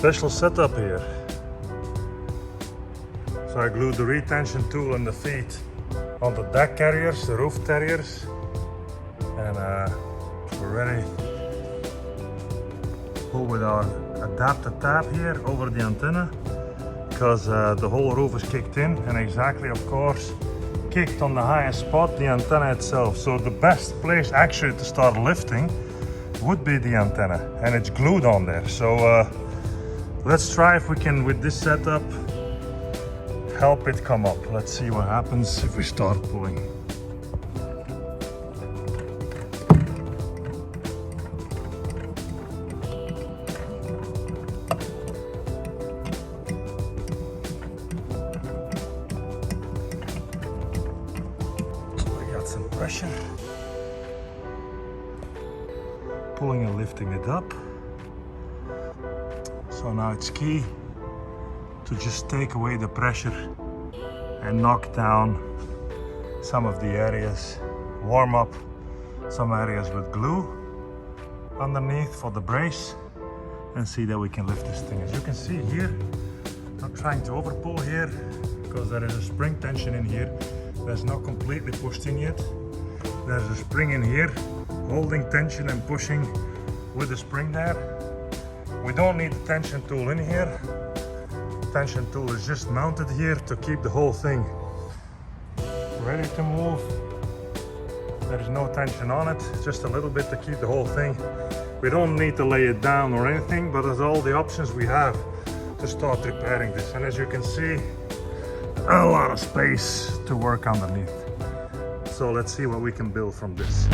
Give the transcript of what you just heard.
special setup here. So I glued the retention tool on the feet on the deck carriers, the roof carriers, and we're ready. Pull with our adapter tab here over the antenna, because the whole roof is kicked in, and exactly, of course, kicked on the highest spot, the antenna itself. So the best place actually to start lifting would be the antenna, and it's glued on there. So let's try if we can, with this setup, help it come up. Let's see what happens if we start pulling. Some pressure, pulling and lifting it up. So now it's key to just take away the pressure and knock down some of the areas, warm up some areas with glue underneath for the brace, and see that we can lift this thing. As you can see here, I'm trying to overpull here because there is a spring tension in here that's not completely pushed in yet. There's a spring in here holding tension and pushing with the spring there. We don't need the tension tool in here. Tension tool is just mounted here to keep the whole thing ready to move. There's no tension on it, just a little bit to keep the whole thing. We don't need to lay it down or anything, but there's all the options we have to start repairing this. And as you can see, a lot of space to work underneath. So let's see what we can build from this.